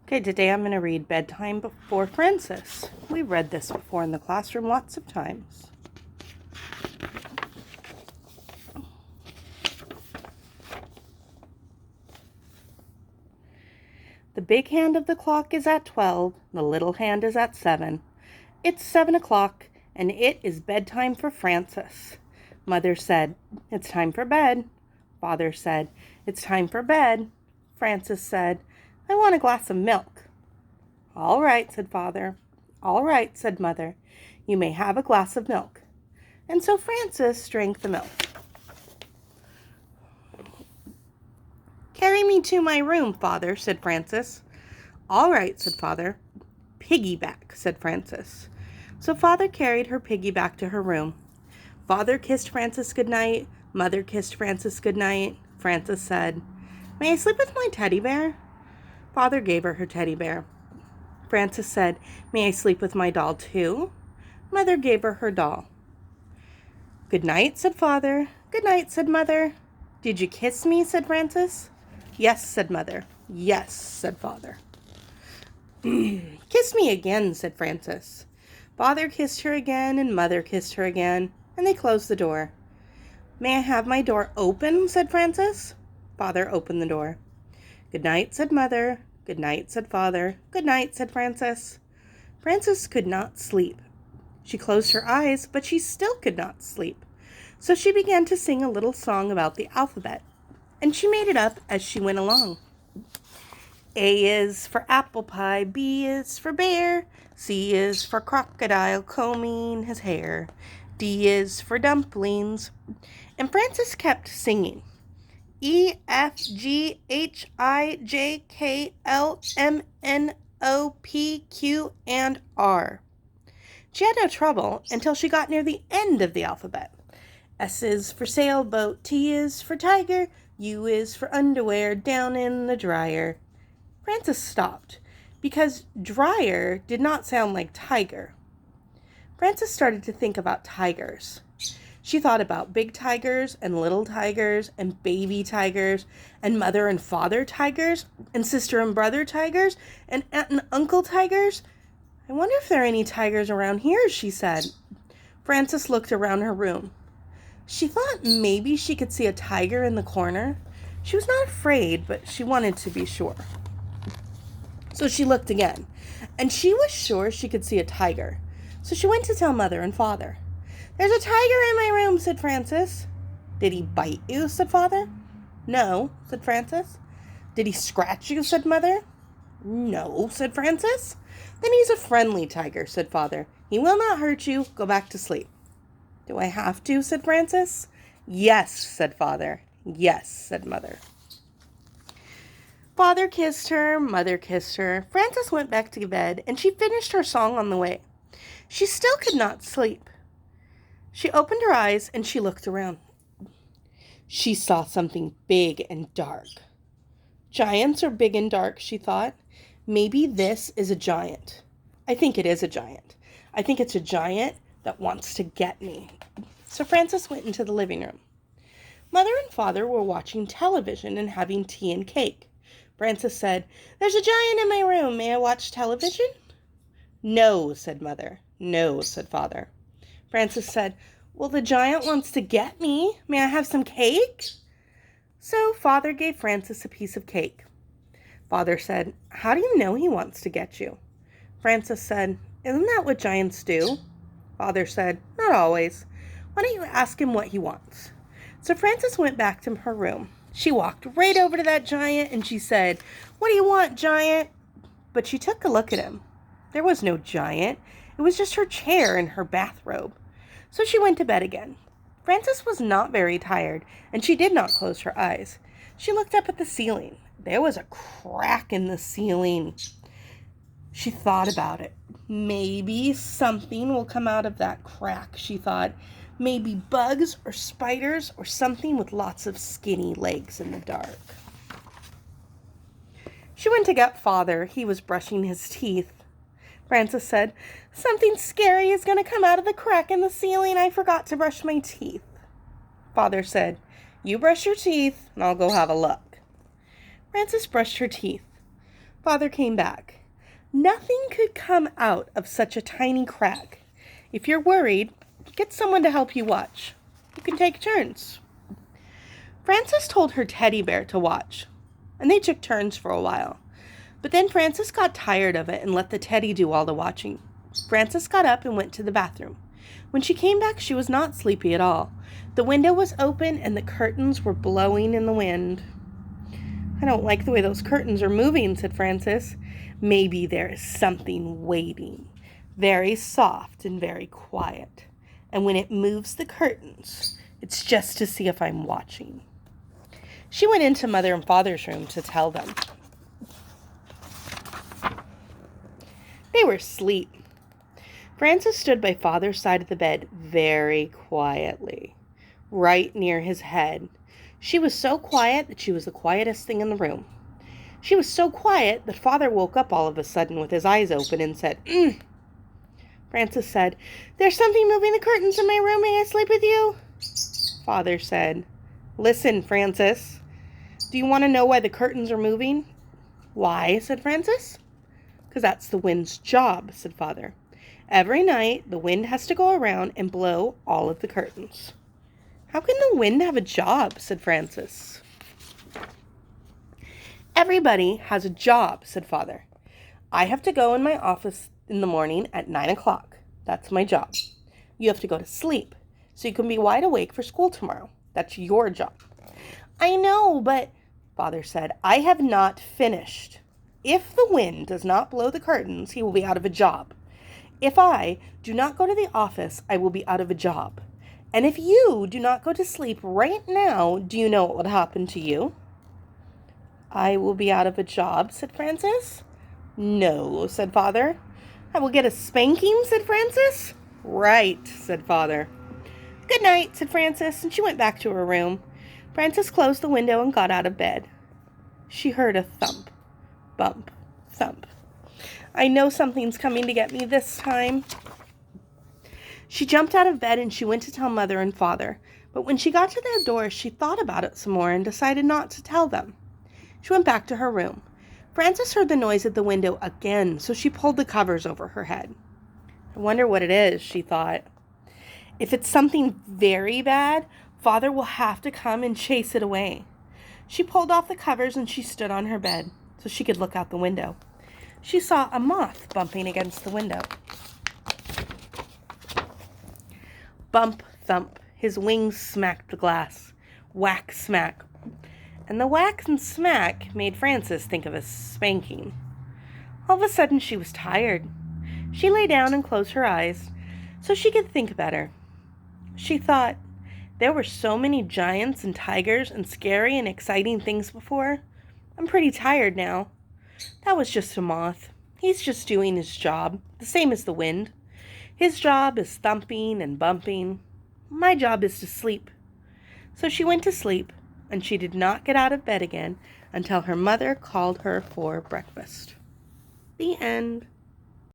Okay, today I'm going to read Bedtime for Francis. We've read this before in the classroom lots of times. The big hand of the clock is at 12, the little hand is at 7. It's 7 o'clock, and it is bedtime for Francis. Mother said, "It's time for bed." Father said, "It's time for bed." Francis said, "I want a glass of milk." "All right," said Father. "All right," said Mother. "You may have a glass of milk." And so Francis drank the milk. "Carry me to my room, Father," said Francis. "All right," said Father. "Piggyback," said Francis. So Father carried her piggyback to her room. Father kissed Francis goodnight. Mother kissed Francis goodnight. Francis said, "May I sleep with my teddy bear?" Father gave her her teddy bear. Francis said, "May I sleep with my doll too?" Mother gave her her doll. "Good night," said Father. "Good night," said Mother. "Did you kiss me?" said Francis. "Yes," said Mother. "Yes," said Father. "Kiss me again," said Francis. Father kissed her again, and Mother kissed her again, and they closed the door. "May I have my door open?" said Francis. Father opened the door. "Good night," said Mother. "Good night," said Father. "Good night," said Francis. Francis could not sleep. She closed her eyes, but she still could not sleep. So she began to sing a little song about the alphabet, and she made it up as she went along. A is for apple pie, B is for bear, C is for crocodile combing his hair, D is for dumplings. And Francis kept singing. E, F, G, H, I, J, K, L, M, N, O, P, Q, and R. She had no trouble until she got near the end of the alphabet. S is for sailboat, T is for tiger, U is for underwear down in the dryer. Francis stopped because dryer did not sound like tiger. Francis started to think about tigers. She thought about big tigers and little tigers and baby tigers and mother and father tigers and sister and brother tigers and aunt and uncle tigers. "I wonder if there are any tigers around here," she said. Francis looked around her room. She thought maybe she could see a tiger in the corner. She was not afraid, but she wanted to be sure. So she looked again, and she was sure she could see a tiger. So she went to tell Mother and Father. "There's a tiger in my room," said Francis. "Did he bite you?" said Father. "No," said Francis. "Did he scratch you?" said Mother. "No," said Francis. "Then he's a friendly tiger," said Father. "He will not hurt you. Go back to sleep." "Do I have to?" said Francis. "Yes," said Father. "Yes," said Mother. Father kissed her, Mother kissed her. Francis went back to bed, and she finished her song on the way. She still could not sleep. She opened her eyes, and she looked around. She saw something big and dark. Giants are big and dark, she thought. Maybe this is a giant. I think it is a giant. I think it's a giant that wants to get me. So Francis went into the living room. Mother and Father were watching television and having tea and cake. Francis said, "There's a giant in my room. May I watch television?" "No," said Mother. "No," said Father. Francis said, "Well, the giant wants to get me. May I have some cake?" So Father gave Francis a piece of cake. Father said, "How do you know he wants to get you?" Francis said, "Isn't that what giants do?" Father said, "Not always. Why don't you ask him what he wants?" So Francis went back to her room. She walked right over to that giant and she said, "What do you want, giant?" But she took a look at him. There was no giant. It was just her chair and her bathrobe. So she went to bed again. Francis was not very tired, and she did not close her eyes. She looked up at the ceiling. There was a crack in the ceiling. She thought about it. Maybe something will come out of that crack, she thought. Maybe bugs or spiders or something with lots of skinny legs in the dark. She went to get Father. He was brushing his teeth. Francis said, "Something scary is going to come out of the crack in the ceiling. I forgot to brush my teeth." Father said, "You brush your teeth and I'll go have a look." Francis brushed her teeth. Father came back. Nothing could come out of such a tiny crack. If you're worried, get someone to help you watch. You can take turns. Frances told her teddy bear to watch, and they took turns for a while. But then Frances got tired of it and let the teddy do all the watching. Frances got up and went to the bathroom. When she came back, she was not sleepy at all. The window was open and the curtains were blowing in the wind. I don't like the way those curtains are moving, said Frances. Maybe there is something waiting, very soft and very quiet. And when it moves the curtains, it's just to see if I'm watching. She went into Mother and Father's room to tell them. They were asleep. Frances stood by Father's side of the bed very quietly, right near his head. She was so quiet that she was the quietest thing in the room. She was so quiet that Father woke up all of a sudden with his eyes open and said, Frances said, "There's something moving the curtains in my room. May I sleep with you?" Father said, "Listen, Frances. Do you want to know why the curtains are moving?" "Why?" said Frances. "Because that's the wind's job," said Father. "Every night, the wind has to go around and blow all of the curtains." "How can the wind have a job?" said Frances. "Everybody has a job," said Father. "I have to go in my office in the morning at 9 o'clock. That's my job. You have to go to sleep so you can be wide awake for school tomorrow. That's your job." "I know, but," Father said, "I have not finished. If the wind does not blow the curtains, he will be out of a job. If I do not go to the office, I will be out of a job. And if you do not go to sleep right now, do you know what will happen to you?" "I will be out of a job," said Frances. "No," said Father. "I will get a spanking," said Frances. "Right," said Father. "Good night," said Frances, and she went back to her room. Frances closed the window and got out of bed. She heard a thump, bump, thump. "I know something's coming to get me this time." She jumped out of bed and she went to tell Mother and Father. But when she got to their door, she thought about it some more and decided not to tell them. She went back to her room. Frances heard the noise at the window again, so she pulled the covers over her head. "I wonder what it is," she thought. "If it's something very bad, Father will have to come and chase it away." She pulled off the covers and she stood on her bed so she could look out the window. She saw a moth bumping against the window. Bump, thump, his wings smacked the glass. Whack, smack. And the whack and smack made Frances think of a spanking. All of a sudden she was tired. She lay down and closed her eyes so she could think better. She thought, there were so many giants and tigers and scary and exciting things before. I'm pretty tired now. That was just a moth. He's just doing his job, the same as the wind. His job is thumping and bumping. My job is to sleep. So she went to sleep, and she did not get out of bed again until her mother called her for breakfast. The end.